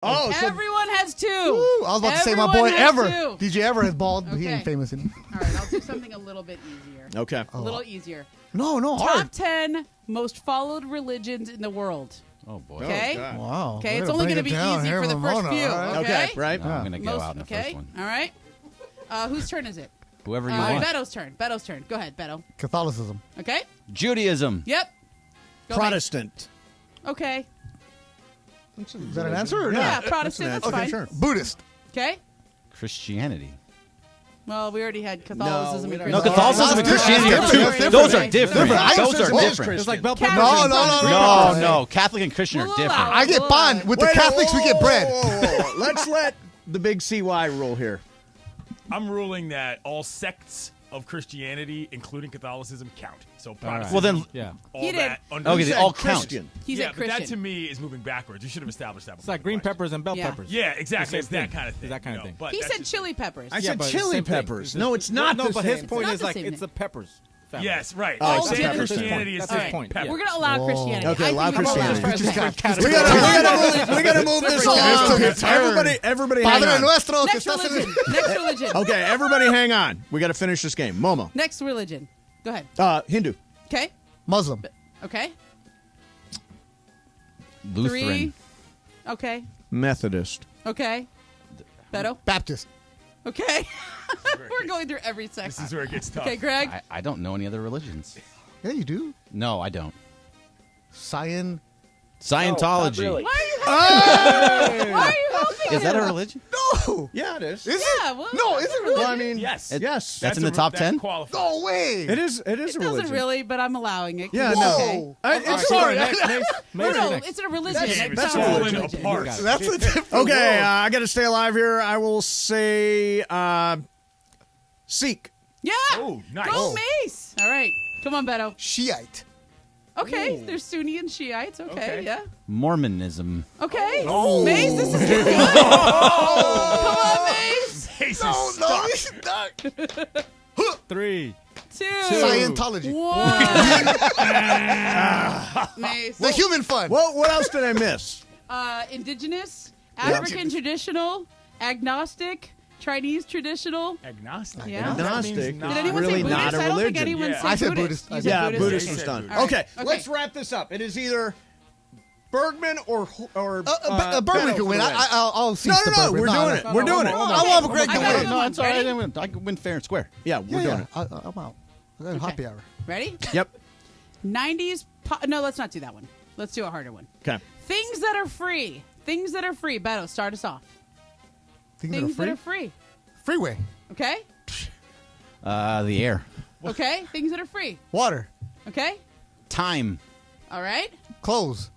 Oh, everyone has 2. Woo, I was about to say my boy Ever. DJ Ever is bald. Okay. He ain't famous anymore. All right, I'll do something a little bit easier. Okay. A little easier. No, Top hard. 10 most followed religions in the world. Oh, boy. Okay? Oh, wow. Okay, it's only going to be easy for the first few. Right? Okay, right. No, I'm going to go out in the first one. All right. Whose turn is it? Whoever you want. Beto's turn. Beto's turn. Go ahead, Beto. Catholicism. Okay. Judaism. Yep. Go Protestant. ahead. Okay. Is that an answer or not? Yeah, Protestant. That's Okay, fine. sure. Buddhist. Okay. Christianity. Well, we already had Catholicism and No, Christianity. Catholicism and Christianity are two. Those are different. Those are different. It's like bell Catholic. No. Catholic and Christian are different. I get bond. With the Catholics, we get bread. Whoa. Let's let the big CY rule here. I'm ruling that all sects of Christianity, including Catholicism, count. So Protestant. Well, then, Yeah. all He did. that under. okay, they all count. Christian. He's yeah, a but Christian. that to me is moving backwards. You should have established that. It's like green peppers and bell peppers. Yeah, exactly. It's It's the same that kind of thing. It's that kind of thing. But He that's said just- chili peppers. I said but it's chili the same thing. peppers. No, it's not No, the but same. his point It's is not like the same it's the peppers. family. Yes, right. Oh, Like it's saying peppers. Christianity is That's saying his point. peppers. We're going to allow Christianity. Okay, I think allow we can Christianity. allow We gotta move this along. Everybody hang Padre on. Nuestro. Next religion. Next religion. Okay, everybody hang on. We got to finish this game. Momo. Next religion. Go ahead. Hindu. Okay. Muslim. Okay. Lutheran. 3. Okay. Methodist. Okay. Beto. Baptist. Okay. We're going through every This section. is where it gets tough. Okay, Greg. I don't know any other religions. Yeah, you do. No, I don't. Scientology. Scientology. Why are you helping Is that a him? religion? No. Yeah, it is. Is Yeah, it? well, No, is it really? Well, I mean, Yes. yes. That's in the top 10? Qualifies. No way. It is. It is It a religion. doesn't really, but I'm allowing it. 'cause Yeah, it's no. okay. I'm sorry. No, it's a religion. That's It's not a falling religion. apart. That's a different Okay, world. I got to stay alive here. I will say Sikh. Yeah. Oh, nice. Go Mace. All right. Come on, Beto. Shiite. Okay. Ooh. There's Sunni and Shiites. Okay. Okay. Yeah. Mormonism. Okay. Oh. Mace, this is good. Come on, Mace. Face No, is no, stuck. he's stuck. 3. 2. Scientology. 1. Mace. The human fun. Well, what else did I miss? Indigenous, African traditional, agnostic, Chinese traditional. Agnostic. Yeah. Agnostic. That means Did anyone Really say Buddhist? not a I don't think religion. anyone Yeah. said I said Buddhist. Buddhist. You said Yeah, Buddhist Yeah, was you done. said All right. Okay, Okay. let's wrap this up. It is either Bergman or Bergman Beto can for win. the win. I'll see No, the no, Bergman. we're doing it. We're doing it. I want Greg I to got win. one. No, it's all right. Ready? I can win fair and square. Yeah, we're doing it. I'm out. I got a happy hour. Ready? Yep. 90s. No, let's not do that one. Let's do a harder one. Okay. Things that are free. Things that are free. Beto, start us off. Things That are free. Freeway. Okay? The air. Okay? Things that are free. Water. Okay? Time. All right? Clothes.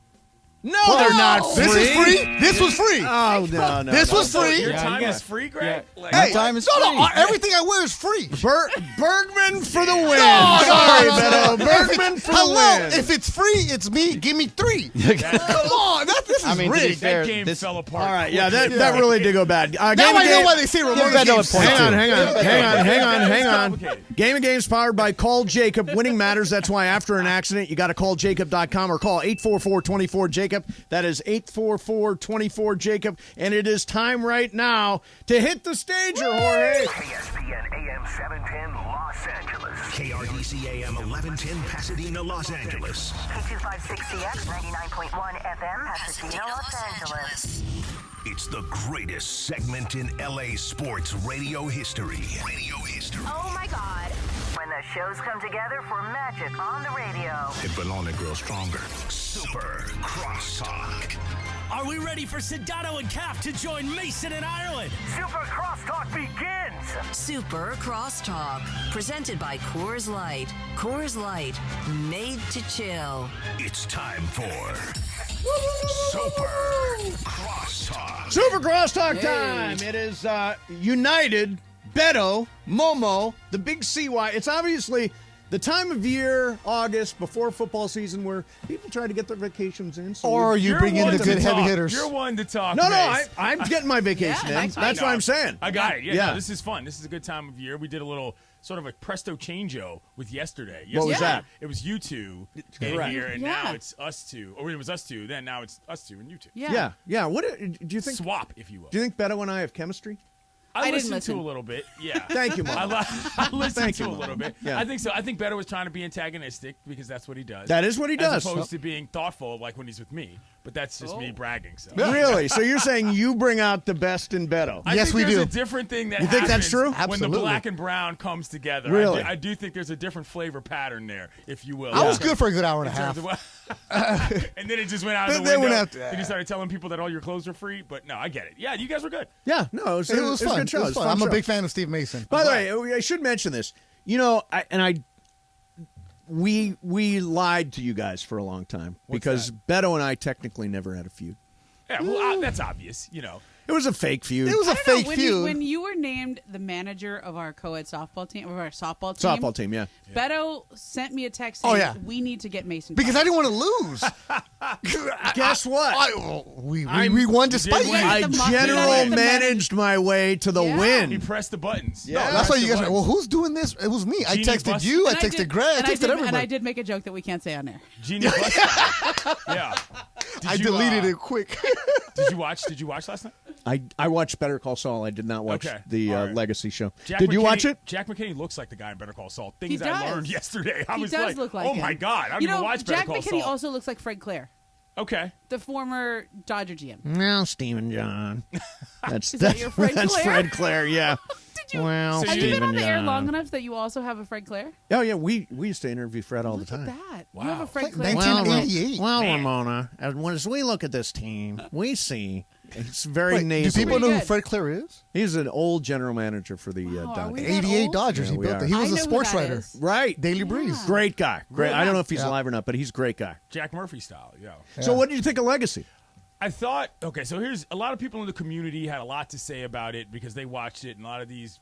No, they're not free. This is free. This was free. Oh, no. This was free. Your Yeah, time yeah. is free, Greg? Yeah. Like, Hey, time is no, free. everything I wear is free. Bergman for the win. No, Sorry, no, Beto. no. Bergman for the Hello, win. if it's free, it's me. Give me 3. Come on, this is I mean, to be rigged. fair, that game this- fell apart. All right, yeah, quickly. that really did go bad. Now Game of I know Game- why they say Ramona's Beto game a point. sucks. Hang on. complicated. Game of Games powered by Call Jacob. Winning matters. That's why after an accident, you got to call jacob.com or call 844-24-JACOB. That is 844-24-JACOB. And it is time right now to hit the stager, Jorge. ESPN AM 710 Los Angeles. KRDC AM 1110 Pasadena, Los Angeles. K256CX 99.1 FM Pasadena, Los Angeles. It's the greatest segment in LA sports radio history. Oh my God. When the shows come together for magic on the radio. It will only grow stronger. Super Crosstalk. Are we ready for Sedano and Calf to join Mason in Ireland? Super Crosstalk begins. Super Crosstalk. Presented by Coors Light. Coors Light. Made to chill. It's time for Super Crosstalk. Super Crosstalk time. It is United, Beto, Momo, the big CY. It's obviously the time of year, August, before football season, where people try to get their vacations in. So Or you You're bring in one the to good heavy talk. hitters. You're one to talk. No, Mace. I'm getting my vacation Yeah, in. nice. That's what I'm saying. I got it. Yeah, Yeah. No, this is fun. This is a good time of year. We did a little sort of a presto changeo with yesterday. What was that? It was you two in here, and now it's us two. Or it was us two, then now it's us two and you two. Yeah. What do you think? Swap, if you will. Do you think Beto and I have chemistry? I didn't listened listen to a little bit. Yeah. Thank you, Mom. I listened Thank to you, a Mom. little bit. Yeah. I think so. I think Beto was trying to be antagonistic because that's what he does. That is what he does. As opposed to being thoughtful, like when he's with me. But that's just me bragging. So. Really? So you're saying you bring out the best in Beto? Yes, we there's do. a different thing that You think that's true? When the Absolutely. black and brown comes together. Really? I do think there's a different flavor pattern there, if you will. I was good for a good hour and a half. And then it just went out of the Then window. went out- Then you started telling people that all your clothes are free. But no, I get it. Yeah, you guys were good. Yeah. No, it was It was a fun. good show. It was fun. I'm show. a big fan of Steve Mason. By the way, I should mention this. You know, we lied to you guys for a long time because Beto and I technically never had a feud. Yeah, well, that's obvious. You know. It was a fake feud. It was a I don't know, fake feud. when you were named the manager of our co-ed softball team, of our softball team, yeah. Beto sent me a text saying, Oh, yeah. we need to get Mason because fired. I didn't want to lose. Guess what? We won despite you. win. I the mo- general you guys managed my way to the Yeah. He win. pressed the buttons. Yeah. That's why you guys Pressed are, the well, buttons. who's doing this? It was me. I Genie texted Bus- you. I And texted Greg. I texted everybody. And I did make a joke that we can't say on air. Genie Bus. Yeah. I deleted it quick. Did you watch last night? I watched Better Call Saul. I did not watch Okay. the All right. Legacy show. Jack Did you McKinney- watch it? Jack McKinney looks like the guy in Better Call Saul. Things He I does. learned yesterday. I He was does like, look like oh him. my God, I don't even watch Better Jack Call McKinney Saul. also looks like Fred Claire, Okay. the former Dodger GM. No, Stephen John. That's that your Fred that's Claire? Fred Claire. Yeah. Did you? Well, So Have you been on the air John. long enough that you also have a Fred Claire? Oh yeah, we used to interview Fred all Look the time. at that. Wow. You have a Fred Like Claire. 1988. Well, Ramona, as we look at this team, we see it's very Wait, do nasally. people know who Pretty good. Fred Claire is? He's an old general manager for the Wow, are Dodgers. we that 88 old? Dodgers. Yeah, He we built are. it. He was I a know who sports that writer. is. Right. Daily Breeze. Great guy. Great. I don't know if he's Yeah. alive or not, but he's a great guy. Jack Murphy style, yeah. So what did you think of Legacy? I thought, okay, so here's a lot of people in the community had a lot to say about it because they watched it, and a lot of these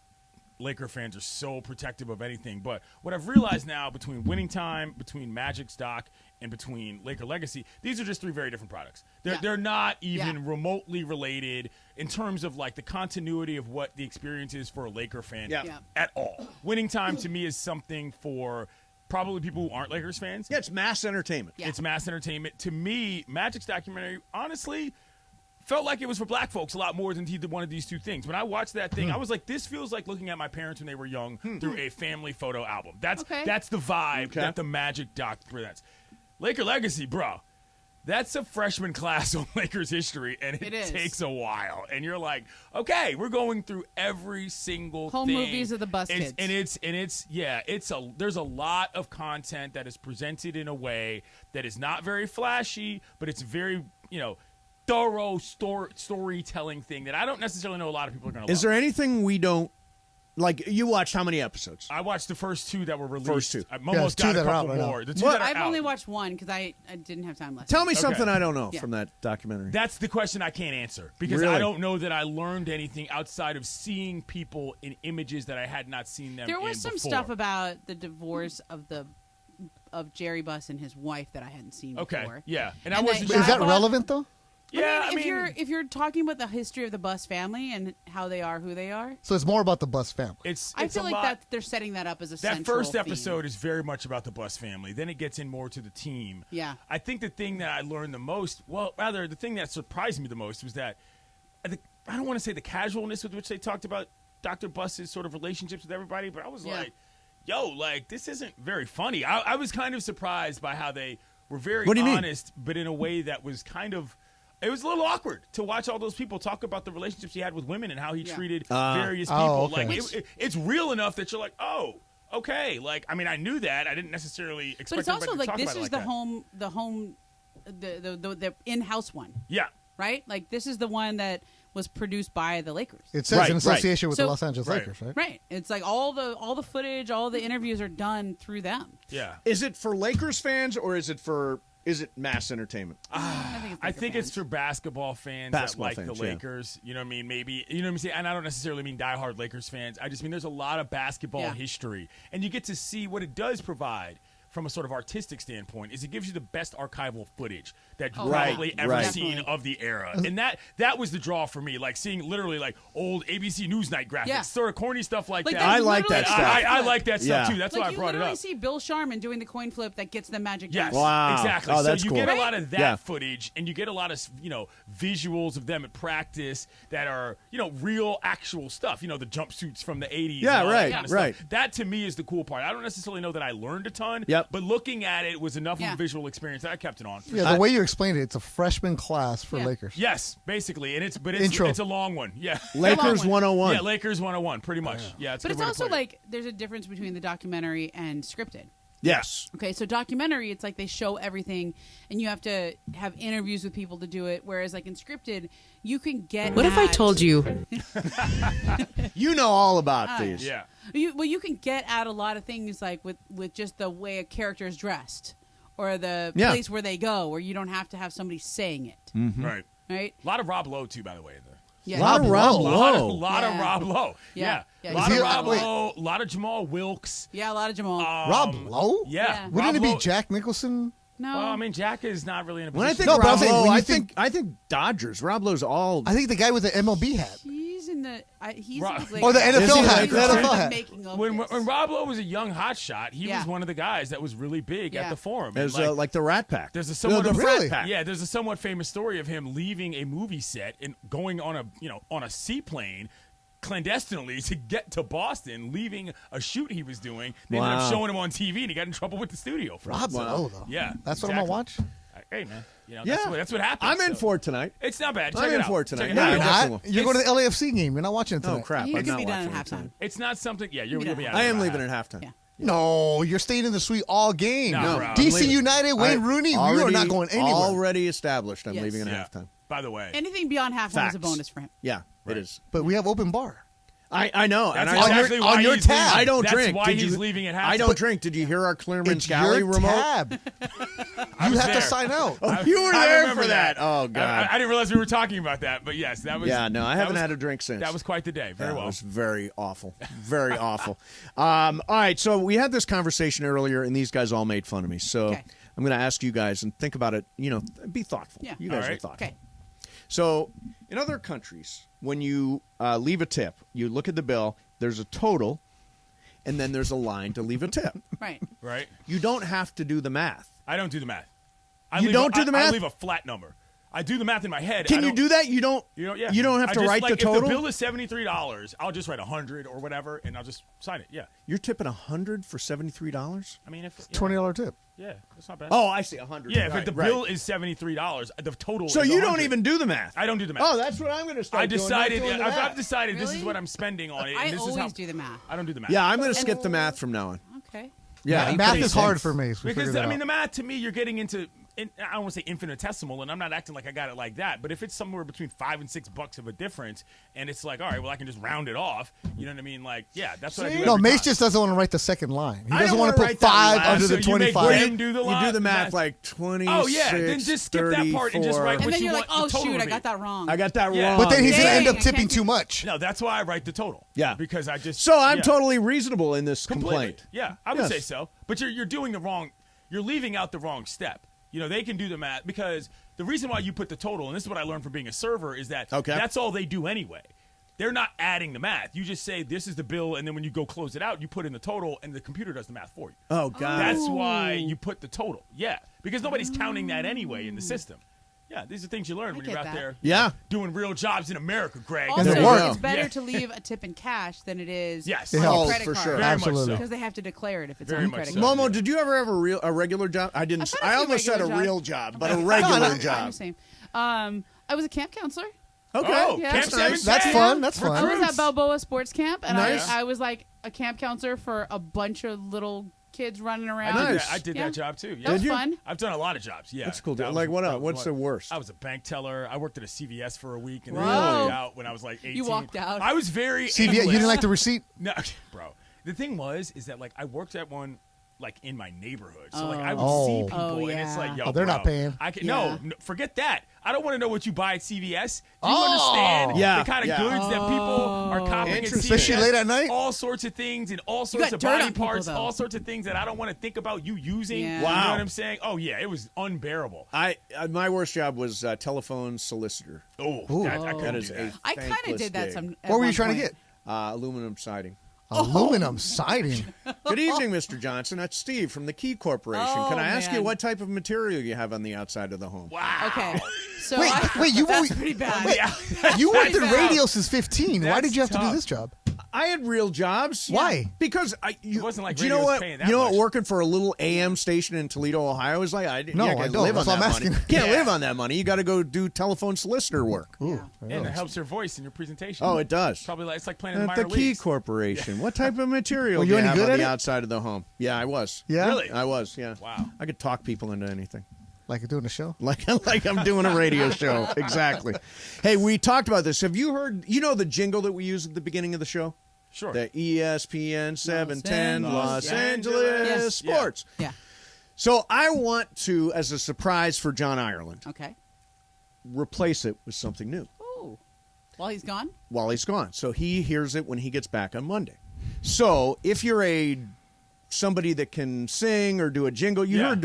Laker fans are so protective of anything. But what I've realized now between Winning Time, between Magic's doc, and between Laker Legacy, these are just three very different products. They're not even remotely related in terms of like the continuity of what the experience is for a Laker fan at all. Winning Time to me is something for probably people who aren't Lakers fans. Yeah, it's mass entertainment. Yeah. It's mass entertainment. To me, Magic's documentary, honestly, felt like it was for black folks a lot more than he did one of these two things. When I watched that thing, I was like, this feels like looking at my parents when they were young through a family photo album. That's the vibe that the Magic doc presents. Laker Legacy, bro. That's a freshman class on Lakers history, and it takes a while. And you're like, okay, we're going through every single Home thing. movies of the bus kids. There's a lot of content that is presented in a way that is not very flashy, but it's very, thorough storytelling thing that I don't necessarily know a lot of people are going to love. Is there anything we don't like? You watched how many episodes? I watched the first two that were released. First two. I've almost got a couple more. The two that are I've out. only watched one because I didn't have time last Tell night. me something I don't know from that documentary. That's the question I can't answer because Really? I don't know that I learned anything outside of seeing people in images that I had not seen them There in was some before. stuff about the divorce of Jerry Buss and his wife that I hadn't seen before. Yeah. And I And wasn't that- sure. Is that relevant, though? Yeah, if you're talking about the history of the Buss family and how they are who they are, So it's more about the Buss family. I feel like that they're setting that up as a that central first theme. episode is very much about the Buss family. Then it gets in more to the team. Yeah. I think the thing that I learned the most, well, rather the thing that surprised me the most was that I don't want to say the casualness with which they talked about Dr. Buss's sort of relationships with everybody, but I was like, yo, like this isn't very funny. I was kind of surprised by how they were very honest, but in a way that was kind of. It was a little awkward to watch all those people talk about the relationships he had with women and how he treated various people. Okay. Like it's real enough that you're like, oh, okay. Like I mean, I knew that. I didn't necessarily expect. But it's also everybody to like talk this about it is like the in-house one. Yeah. Right? Like this is the one that was produced by the Lakers. It says in association with the So- Los Angeles Lakers, right? Right. It's like all the footage, all the interviews are done through them. Yeah. Is it for Lakers fans or is it mass entertainment? I think it's for basketball fans that like the Lakers. You know what I mean? Maybe, you know what I'm saying? And I don't necessarily mean diehard Lakers fans. I just mean there's a lot of basketball history. And you get to see what it does provide from a sort of artistic standpoint is it gives you the best archival footage that you've Right, probably ever right. seen of the era. And that was the draw for me, like seeing literally like old ABC Newsnight graphics, Yeah. sort of corny stuff like that. I like that stuff. I like that stuff Yeah. too. That's like why I you brought it literally up. see Bill Sharman doing the coin flip that gets the magic Yes, dust. Wow. exactly. Oh, that's so you cool. get a Right? lot of that Yeah. footage, and you get a lot of visuals of them at practice that are real, actual stuff. The jumpsuits from the '80s. Yeah, and all that right, kind of right. Stuff. That to me is the cool part. I don't necessarily know that I learned a ton. Yep. But looking at it was enough of Yeah. a visual experience that I kept it on. Yeah, the way you explained it, it's a freshman class for Yeah. Lakers. Yes, basically, and it's Intro. a long one. Yeah. Lakers 101. Yeah, Lakers 101, pretty much. Yeah, it's a But good it's way to also put it. like there's a difference between the documentary and scripted. Yes. Okay, so documentary, it's like they show everything, and you have to have interviews with people to do it. Whereas, like in scripted, you can get. What if I at- told you? You know all about these. Yeah. You can get at a lot of things, like with just the way a character is dressed, or the Yeah. place where they go, where you don't have to have somebody saying it. Right. Right? A lot of Rob Lowe too, by the way. Yeah. A lot of Rob A lot Lowe. of Yeah. Rob Lowe. Yeah. Yeah. Yeah, A lot he's of a Rob lot of Lowe. A lot of Jamal Wilkes. Yeah, a lot of Jamal. Rob Lowe? Yeah. Yeah. Wouldn't Rob it be Lowe- Jack Nicholson? no. Well, I mean, Jack is not really in a When I position. think No, but I'm Rob saying, Lowe, when you I think Dodgers. Rob Lowe's all. I think the guy with the MLB hat. he's in the. He's Rob- like, Or the Is NFL he hat. like The that? NFL hat. making of when this. Rob Lowe was a young hotshot, he Yeah. was one of the guys that was really big at Yeah. the Forum. As And, like the Rat Pack. there's a somewhat the Really? Rat Pack. Yeah, there's a somewhat famous story of him leaving a movie set and going on a seaplane clandestinely to get to Boston, leaving a shoot he was doing. They ended Wow. up showing him on TV, and he got in trouble with the studio for it. Rob Lowe, though. Yeah, That's what I'm exactly. going to watch? Hey, man. Yeah. That's what happens. I'm in so. for it tonight. It's not bad. Check I'm it in out. for it tonight. Check it No, out. you're You're definitely not. You're going to the LAFC game. You're not watching it tonight. Oh crap! He I'm could not be done watching at it tonight. halftime. It's not something. Yeah, you'll be out. I am by leaving half. at halftime. Yeah. No, you're staying in the suite all game. No, bro. DC I'm leaving. United, Wayne Rooney, you are Already- not going anywhere. Already established. I'm Yes. leaving at Yeah. halftime. By the way, Anything beyond halftime Facts. is a bonus for him. Yeah, Right. it is. But we have open bar. I know, and that's I exactly on why your he's tab. leaving. I don't That's drink. why Did he's you- leaving at halftime. I don't drink. Did you hear our Clearman's It's Galley your remote? tab. I You was have there. to sign out. Oh, you were I there remember for that. Oh God. I didn't realize we were talking about that, but yes, that was. Yeah, no, I that haven't was- had a drink since. That was quite the day. Very That well. was very awful. Very awful. All right, so we had this conversation earlier, and these guys all made fun of me. So Okay. I'm going to ask you guys and think about it. Be thoughtful. Yeah. You guys All are right. thoughtful. Okay. So in other countries, when you leave a tip, you look at the bill, there's a total, and then there's a line to leave a tip. Right. Right. You don't have to do the math. I don't do the math. You don't do the math? I leave a flat number. I do the math in my head. Can I you don't- do that? You don't. Yeah. You don't have I to just, write like, the total. If the bill is $73, I'll just write 100 or whatever, and I'll just sign it. Yeah. You're tipping $100 for $73. I mean, if $20 tip. Yeah, that's not bad. Oh, I see, $100. yeah. If Right, the right. bill is $73, the total. So is you 100. don't even do the math. I don't do the math. Oh, that's what I'm going to start I doing. decided. Not doing the I've math. decided this is Really? what I'm spending on it. I and this always is how, do the math. I don't do the math. Yeah, I'm going to And- skip the math from now on. Okay. Yeah, Math makes is hard sense. for me. So we Because figured it I mean, out. the math to me, you're getting into. I don't want to say infinitesimal, and I'm not acting like I got it like that. But if it's somewhere between $5 and $6 of a difference, and it's like, all right, well, I can just round it off. You know what I mean? Like, yeah, that's what I do. No, every Mace time. just doesn't want to write the second line. He I doesn't don't want to wanna put write that 5 last. under So the you make 25. him do the You do the math like 26, Oh, yeah, then just skip that part and just write 34. what And then you you're want like, oh the total shoot, to I be. got that wrong. I got that Yeah. wrong. But then he's going to Dang, end up I tipping can't too much. No, that's why I write the total. Yeah. because I just. So I'm yeah. totally reasonable in this Completely. complaint. Yeah, I would Yes. say so. But you're doing the wrong. You're leaving out the wrong step. They can do the math because the reason why you put the total, and this is what I learned from being a server, is that that's all they do anyway. They're not adding the math. You just say this is the bill, and then when you go close it out, you put in the total, and the computer does the math for you. Oh, God. That's why you put the total. Yeah, because nobody's counting that anyway in the system. Yeah, these are things you learn when you're get out that. there Yeah. doing real jobs in America, Greg. Also, it works. it's better Yeah. to leave a tip in cash than it is Yes. It on helps. a credit for card. sure. Very much Absolutely. so. Because they have to declare it if it's Very on much credit so. card. Momo, did you ever have a regular job? I didn't. I've had a I few almost said a regular real jobs. job, but a regular I'm job. the same. I was a camp counselor. Okay, Oh, Yeah. Camp That's nice. 7K. That's fun. That's I fun. was at Balboa Sports Camp, and Nice. I was like a camp counselor for a bunch of little kids running around. Nice. I did Yeah. that job too. Yeah. That was Did you? fun. I've done a lot of jobs. Yeah, That's cool. That was- Like what that else? was What's one. the worst? I was a bank teller. I worked at a CVS for a week and then Whoa. I walked out when I was like 18. You walked out. I was very CVS, you aimless. didn't like the receipt? No, bro. The thing is that like I worked at one like in my neighborhood. So like I would see people and it's like, yo, they're not paying. I can no, forget that. I don't want to know what you buy at CVS. Do you understand the kind of goods that people are copying at CVS? Especially late at night? All sorts of things and all sorts of body parts, all sorts of things that I don't want to think about you using. Yeah. You know what I'm saying? Oh, yeah, it was unbearable. My worst job was telephone solicitor. I couldn't do that. I kind of did that. What were you trying to get? Aluminum siding. Aluminum siding. Good evening, Mr. Johnson. That's Steve from the Key Corporation. Can I ask you what type of material you have on the outside of the home? Wow. Okay. So Wait, you that's pretty bad. Wait, you worked in radio since 15. Why did you have to do this job? I had real jobs. Why? Because it wasn't like do you know radio was what? paying that You know what? much. Working for a little AM station in Toledo, Ohio is like I No, I can't don't. live on That's what that I'm money. asking. Can't live on that money. You got to go do telephone solicitor work. Ooh, And it helps your voice in your presentation. Oh, it does. Probably like it's like playing in the At minor the Key leagues. Corporation. What type of material Were do you you any have good on at the it? outside of the home? Yeah, I was. Yeah? Really? I was. Yeah. Wow. I could talk people into anything. Like you're doing a show? Like I'm doing a radio show. Exactly. Hey, we talked about this. Have you heard? You know the jingle that we use at the beginning of the show? Sure. The ESPN 710 Los Los Angeles Yes. Sports. Yeah. So I want to, as a surprise for John Ireland, Okay. replace it with something new Oh. While he's gone? while he's gone. So he hears it when he gets back on Monday. So if you're somebody that can sing or do a jingle, you don't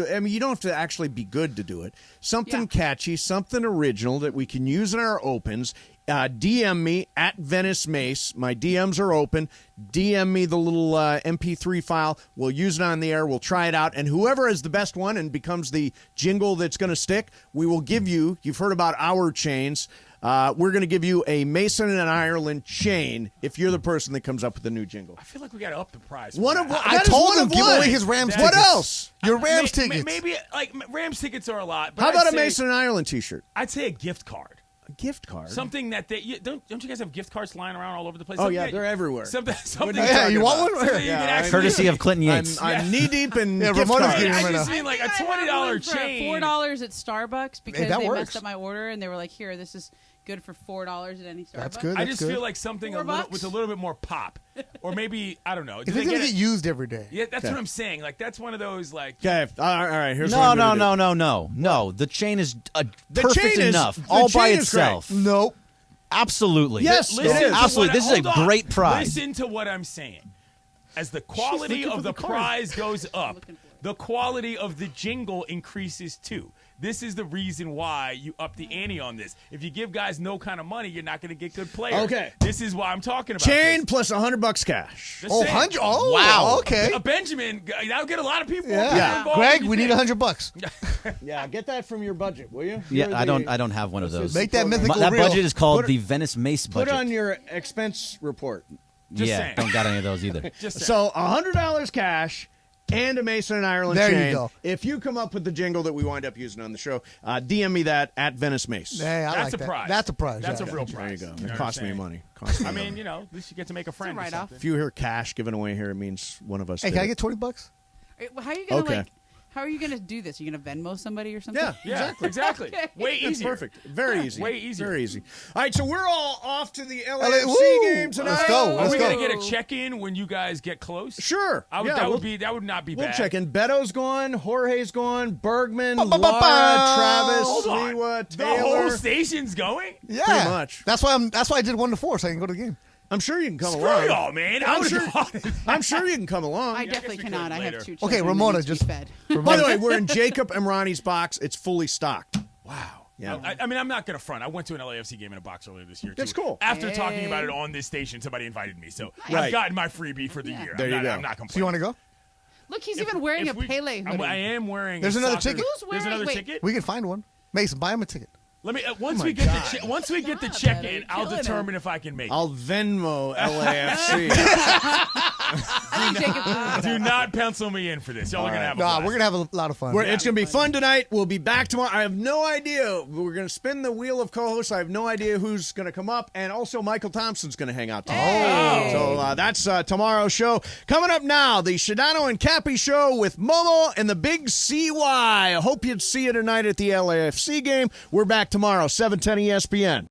have to actually be good to do it. Something catchy, something original that we can use in our opens. DM me at Venice Mace. My DMs are open. DM me the little MP3 file. We'll use it on the air. We'll try it out. And whoever is the best one and becomes the jingle that's going to stick, we will give you, you've heard about our chains. We're going to give you a Mason and Ireland chain if you're the person that comes up with the new jingle. I feel like we got to up the prize. I told him give away his Rams tickets. What else? Your Rams tickets. Maybe like Rams tickets are a lot. But How about I'd a Mason and Ireland T-shirt? I'd say a gift card. A gift card? Something that don't you guys have gift cards lying around all over the place? Oh, Something yeah, that- they're everywhere. Something. Yeah, you want one? Something you can actually Courtesy use. of Clinton Yates. I'm knee-deep in gift Ramona's cards. getting I him just right mean like a I have one $20 for chain. $4 at Starbucks because that they works. messed up my order and they were like, "Here, this is good for $4 at any Starbucks." That's good. I That's just good. feel like something $4? with a little bit more pop, or maybe I don't know. If it's going to get used every day. Yeah, that's what I'm saying. Like that's one of those like. Okay, all right. Here's what I'm No. gonna do. No. The chain is The perfect chain is- enough, the all by chain is great. itself. Nope. Absolutely. Yes, Listen it to is. Absolutely. This is a hold on. great prize. Listen to what I'm saying. As the quality looking of for the the card. prize goes up, looking for it. the quality of the jingle increases too. This is the reason why you up the ante on this. If you give guys no kind of money, you're not going to get good players. Okay. This is why I'm talking about Chain this. plus $100 cash. Just Oh, saying. 100. Oh, Wow. Okay. A Benjamin, that'll get a lot of people. Yeah. involved Greg, if we you need think. $100. Yeah, get that from your budget, will you? Yeah, You're I the- don't have one of those. Make that mythical That real. budget is called Put it- the Venice Mace Put budget. on your expense report. Just yeah, saying. don't got any of those either. Just saying. So $100 cash and a Mason and Ireland There you chain. go. If you come up with the jingle that we wind up using on the show, DM me that at Venice Mace. Hey, I That's like a that. prize. That's a prize. That's yeah. a real There you prize. go. You know It what cost I'm me saying? money. Cost me I money. mean, you know, at least you get to make a friend. or write-off. something. If you hear cash given away here, it means one of us. Hey, did can I it. get $20? How are you gonna Okay. How are you gonna do this? Are you gonna Venmo somebody or something? Yeah, Yeah, exactly. Okay. Way That's easier. perfect. Very easy. Way easier. Very easy. All right, so we're all off to the LA LAFC woo! game tonight. Let's go. Are Let's we go. gonna get a check-in when you guys get close? Sure. I would, yeah, that we'll, would not be we'll bad. check in. Beto's gone. Jorge's gone. Bergman, Ba-ba-ba-ba. Laura, Travis, Hold on. Lewa, The whole Taylor. station's going? Yeah. Pretty much. That's why I did 1 to 4 so I can go to the game. I'm sure you can come Screw along. y'all, man. I I'm would sure, have gone. I'm sure you can come along. I I definitely guess we cannot. could I later. have 2 Okay, children that Ramona, need to be just- fed. By the way, we're in Jacob and Ronnie's box. It's fully stocked. Wow. Yeah. I mean, I'm not going to front. I went to an LAFC game in a box earlier this year, too. That's cool. After talking Hey. about it on this station, somebody invited me. So Right. I've gotten my freebie for the year. There you go. I'm not complaining. So you want to go? Look, he's even wearing a Pele hoodie. I am wearing There's a another soccer- ticket. Who's There's wearing- another wait. ticket? We can find one. Mason, buy him a ticket. Let me Oh once we get the check-in, I'll killing determine if I can make it. I'll Venmo LAFC. I think Jacob. Do not pencil me in for this. Y'all are going to have a Nah, blast. we're going to have a lot of fun. It's going to be fun tonight. We'll be back tomorrow. I have no idea. We're going to spin the wheel of co-hosts. I have no idea who's going to come up. And also Michael Thompson's going to hang out tomorrow. So that's tomorrow's show. Coming up now, the Shadano and Cappy Show with Momo and the Big CY. I hope you'd see you tonight at the LAFC game. We're back tomorrow, 7:10 ESPN.